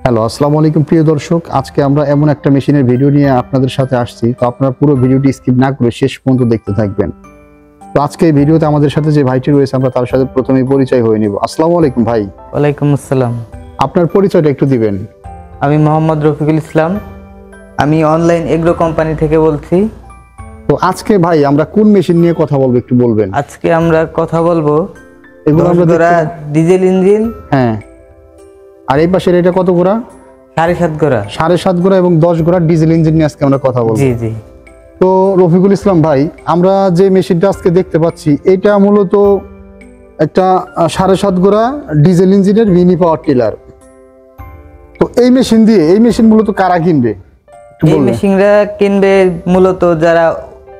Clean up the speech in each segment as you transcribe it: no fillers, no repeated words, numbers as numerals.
Hello, আসসালামু আলাইকুম প্রিয় দর্শক। আজকে আমরা এমন একটা মেশিনের ভিডিও নিয়ে আপনাদের সাথে আসছি, তো আপনারা পুরো ভিডিওটি স্কিপ না করে শেষ পর্যন্ত দেখতে থাকবেন। তো আজকে এই ভিডিওতে আমাদের সাথে যে ভাইটি রয়েছে আমরা তার সাথে প্রথমেই পরিচয় হয়ে নিব। আসসালামু আলাইকুম ভাই। ওয়ালাইকুম আসসালাম। আপনার পরিচয়টা একটু দিবেন। আমি মোহাম্মদ রফিকুল ইসলাম, আমি অনলাইন এগ্রো কোম্পানি থেকে বলছি। তো আজকে ভাই আমরা কোন মেশিন নিয়ে কথা বলবো একটু বলবেন? আজকে আমরা কথা বলবো এগুলো আমরা ডিজেল ইঞ্জিন। হ্যাঁ, আর এই পাশের এটা কত গোড়া? 7.5 গোড়া। 7.5 গোড়া এবং 10 গোড়া ডিজেল ইঞ্জিন নিয়ে আজকে আমরা কথা বলবো। জি জি। তো রফিকুল ইসলাম ভাই, আমরা যে মেশিনটা আজকে দেখতে পাচ্ছি এটা মূলত একটা 7.5 গোড়া ডিজেল ইঞ্জিনের মিনি পাওয়ার টিলার। তো এই মেশিন মূলত কারা কিনবে? এই মেশিনটা কিনবে মূলত যারা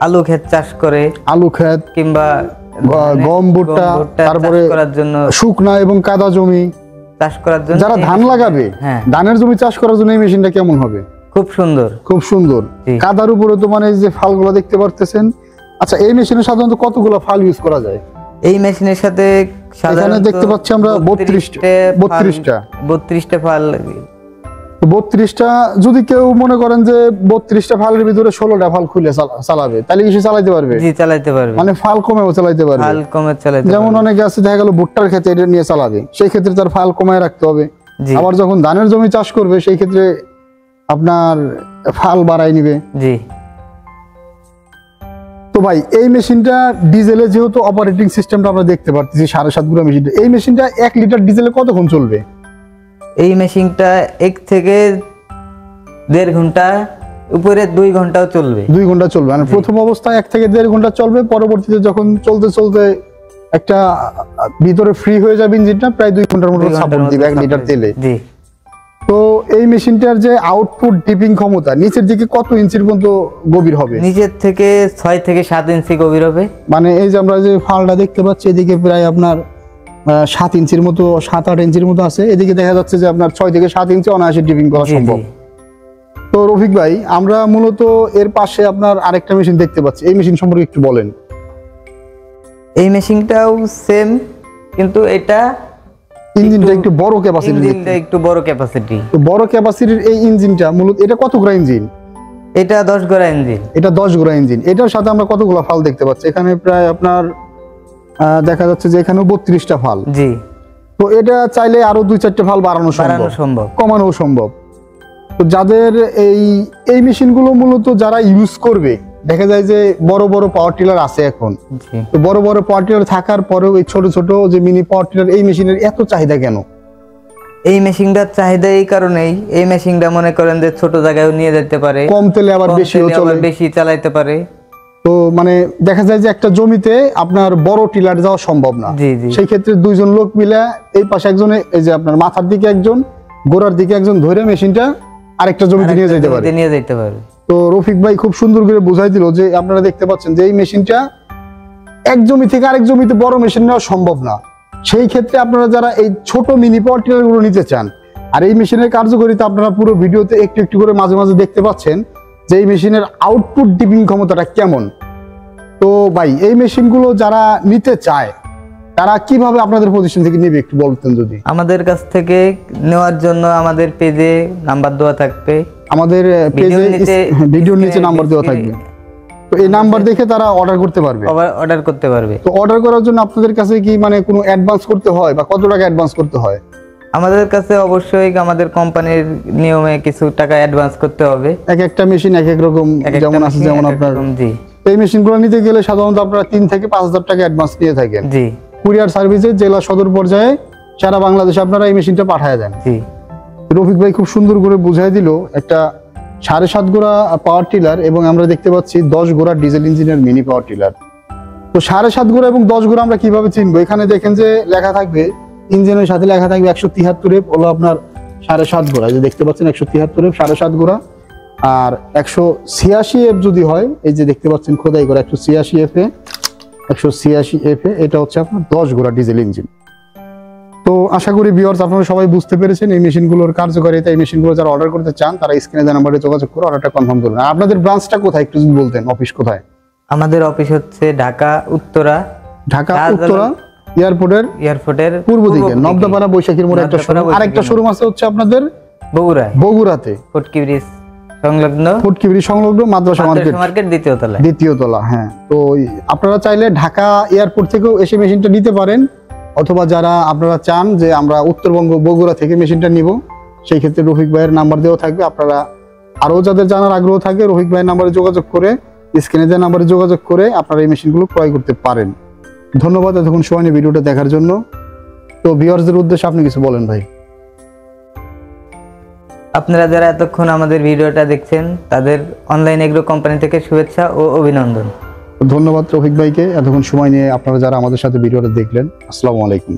আলু ক্ষেত চাষ করে, আলু ক্ষেত কিংবা গম ভুট্টা, তারপরে করার জন্য শুকনা এবং কাদা জমি চাষ করার জন্য যারা ধান লাগাবে, ধানের জমি চাষ করার জন্য এই মেশিনটা কেমন হবে? খুব সুন্দর, খুব সুন্দর। কাদার উপরে তো মানে যে ফালগুলো দেখতে পারতেছেন। আচ্ছা, এই মেশিনে সাধারণত কতগুলো ফাল ইউজ করা যায়? এই মেশিনের সাথে এখানে দেখতে পাচ্ছি আমরা 32টা ফাল। 32টা যদি কেউ মনে করেন যে 32টা ফালের ভিতরে 16টা ফাল খুলে চালাবে, তাহলে কিছু চালাইতে পারবে? জি, চালাইতে পারবে। মানে ফাল কমেও চালাইতে পারবে। ফাল কমে চালাইতে পারবে। যেমন অনেকে আছে দেখা গেল ভুট্টার ক্ষেতে এটা নিয়ে চালাবে, সেই ক্ষেত্রে তার ফাল কমায় রাখতে হবে। আবার যখন ধানের জমি চাষ করবে সেই ক্ষেত্রে আপনার ফাল বাড়াই নিবে। জি। তো ভাই এই মেশিনটা ডিজেলে যেহেতু অপারেটিং সিস্টেমটা আমরা দেখতে পাচ্ছি 7.5 গোড়া মেশিনটা, এই মেশিনটা 1 লিটার ডিজেলে কতক্ষণ চলবে? এই মেশিনটা 1 থেকে 1.5 ঘন্টা, উপরে 2 ঘন্টাও চলবে। 2 ঘন্টা চলবে, মানে প্রথম অবস্থায় 1 থেকে 1.5 ঘন্টা চলবে, পরবর্তীতে যখন চলতে চলতে একটা ভিতরে ফ্রি হয়ে যাবে ইঞ্জিনটা, প্রায় 2 ঘন্টার মতো সাপোর্ট দিবে 1 লিটার তেলে। জি। তো এই মেশিনটার যে আউটপুট ডিপিং ক্ষমতা নিচের দিকে কত ইঞ্চির পর্যন্ত গভীর হবে? নিচের থেকে 6 থেকে 7 ইঞ্চি গভীর হবে। মানে এই যে আমরা যে ফালটা দেখতে পাচ্ছি এদিকে প্রায় আপনার 7 ইঞ্চির মতো, 7-8 ইঞ্চির মতো আছে। এদিকে দেখা যাচ্ছে যে আপনার 6 থেকে 7 ইঞ্চি অনায়াসে ডিপিং করা সম্ভব। তো রফিক ভাই, আমরা মূলত এর পাশে আপনার আরেকটা মেশিন দেখতে পাচ্ছি, এই মেশিন সম্পর্কে একটু বলেন। এই মেশিনটাও সেম, কিন্তু এটা ইঞ্জিনটা একটু বড় ক্যাপাসিটি। তো বড় ক্যাপাসিটির এই ইঞ্জিনটা মূলত এটা কত গোড়া ইঞ্জিন? এটা 10 গোড়া ইঞ্জিন। এটা 10 গোড়া ইঞ্জিন। এটার সাথে আমরা কতগুলো ফাল দেখতে পাচ্ছি? এখানে প্রায় আপনার দেখা যাচ্ছে যে এখানেও 32টা ফাল। জি। তো এটা চাইলে আরো 2-4টা ফাল বাড়ানো সম্ভব, কমানো সম্ভব। তো যাদের এই মেশিনগুলো মূলত যারা ইউজ করবে, দেখা যায় যে বড় বড় পাওয়ার টিলার আছে এখন। তো বড় বড় পাওয়ার টিলার থাকার পরেও এই ছোট ছোট যে মিনি পাওয়ার টিলার, এই মেশিনের এত চাহিদা কেন? এই মেশিনটার চাহিদা এই কারণেই, এই মেশিনটা মনে করেন যে ছোট জায়গায় নিয়ে যেতে পারে, কম তেলে আবার বেশি চালাইতে পারে। তো মানে দেখা যায় যে একটা জমিতে আপনার বড় টিলার যাওয়া সম্ভব না। সেই ক্ষেত্রে 2জন লোক মিলে এই পাশে একজনে, এই যে আপনার মাথার দিকে একজন, গোড়ার দিকে একজন ধরে মেশিনটা আরেকটা জমিতে নিয়ে যেতে পারে। তো রফিক ভাই খুব সুন্দর করে বুঝাই দিল যে আপনারা দেখতে পাচ্ছেন যে এই মেশিনটা এক জমি থেকে আরেক জমিতে বড় মেশিন নেওয়া সম্ভব না। সেই ক্ষেত্রে আপনারা যারা এই ছোট মিনি পাওয়ার টিলার গুলো নিতে চান, আর এই মেশিনের কার্যকারিতা আপনারা পুরো ভিডিওতে একটু একটু করে মাঝে মাঝে দেখতে পাচ্ছেন যে এই মেশিনের আউটপুট ডিপিং ক্ষমতাটা কেমন। তো ভাই এই মেশিনগুলো যারা নিতে চায় তারা কিভাবে আপনাদের পজিশন থেকে নেবে একটু বলতেন যদি। আমাদের কাছ থেকে নেওয়ার জন্য আমাদের পেজে নাম্বার দেওয়া থাকবে, আমাদের পেজে ভিডিওর নিচে নাম্বার দেওয়া থাকবে। তো এই নাম্বার দেখে তারা অর্ডার করতে পারবে। তো অর্ডার করার জন্য আপনাদের কাছে কি মানে কোনো অ্যাডভান্স করতে হয়, বা কত টাকা অ্যাডভান্স করতে হয়? আমাদের কাছে অবশ্যই আমাদের কোম্পানির নিয়মে কিছু টাকা অ্যাডভান্স করতে হবে। এক একটা মেশিন এক এক রকম, যেমন আছে যেমন আপনার এই মেশিনগুলো নিতে গেলে সাধারণত আপনারা 3 থেকে 5,000 টাকা অ্যাডভান্স নিয়ে থাকেন। জি। কুরিয়ার সার্ভিসে জেলা সদর পর্যায়ে সারা বাংলাদেশে আপনারা এই মেশিনটা পাঠিয়ে দেন। জি। রফিক ভাই খুব সুন্দর করে বুঝাই দিল একটা 7.5 গোড়া পাওয়ার টিলার, এবং আমরা দেখতে পাচ্ছি 10 গোড়া ডিজেল ইঞ্জিনের মিনি পাওয়ার টিলার। তো 7.5 গোড়া এবং 10 গোড়া আমরা কিভাবে চিনবো? এখানে দেখেন যে লেখা থাকবে, ইঞ্জিনের সাথে লেখা থাকবে 173 এফ হলো আপনার 7.5 গোড়া। যে দেখতে পাচ্ছেন 173 এফ 7.5 গোড়া, আর 186 এফ যদি হয়, এই যে দেখতে পাচ্ছেন খোদাই করে 186 এফ এ, 186 এফ এ এটা হচ্ছে আপনার 10 গোড়া ডিজেল ইঞ্জিন। তো আশা করি ভিউয়ার্স আপনারা সবাই বুঝতে পেরেছেন এই মেশিনগুলোর কার্যকারিতা। এই মেশিনগুলো যারা অর্ডার করতে চান তারা স্ক্রিনে দেওয়া নম্বরে যোগাযোগ করে অর্ডারটা কনফার্ম করুন। আর আপনাদের ব্রাঞ্চটা কোথায় একটু যদি বলতেন, অফিস কোথায়? আমাদের অফিস হচ্ছে ঢাকা উত্তরা এয়ারপোর্টের পূর্ব দিকে নবদাপাড়া বৈশাখীর মোড়ে একটা শোরুম, আরেকটা শোরুম আছে হচ্ছে আপনাদের বগুড়াতে ফটকি ব্রিজ সংলগ্ন, ফটকি ব্রিজ সংলগ্ন মাদ্রাসা মার্কেট দ্বিতীয় তলা। হ্যাঁ, তো আপনারা চাইলে ঢাকা এয়ারপোর্ট থেকেও এসে মেশিনটা নিতে পারেন, অথবা যারা আপনারা চান যে আমরা উত্তরবঙ্গ বগুড়া থেকে মেশিনটা নিব, সেই ক্ষেত্রে রফিক ভাইয়ের নাম্বার দেওয়া থাকবে। আপনারা আরো যাদের জানার আগ্রহ থাকে রফিক ভাইয়ের নাম্বারে যোগাযোগ করে, স্ক্রিনে দেওয়া নাম্বারে যোগাযোগ করে আপনারা এই মেশিনগুলো ক্রয় করতে পারেন। ধন্যবাদ এতক্ষণ সময় নিয়ে ভিডিওটা দেখার জন্য। তো ভিউয়ারদের উদ্দেশ্যে আপনি কিছু বলেন ভাই। আপনারা যারা এতক্ষণ আমাদের ভিডিওটা দেখছেন তাদের অনলাইন এগ্রো কোম্পানি থেকে শুভেচ্ছা ও অভিনন্দন। ধন্যবাদ রফিক ভাইকে এতক্ষণ সময় নিয়ে আপনারা যারা আমাদের সাথে ভিডিওটা দেখলেন। আসসালামু আলাইকুম।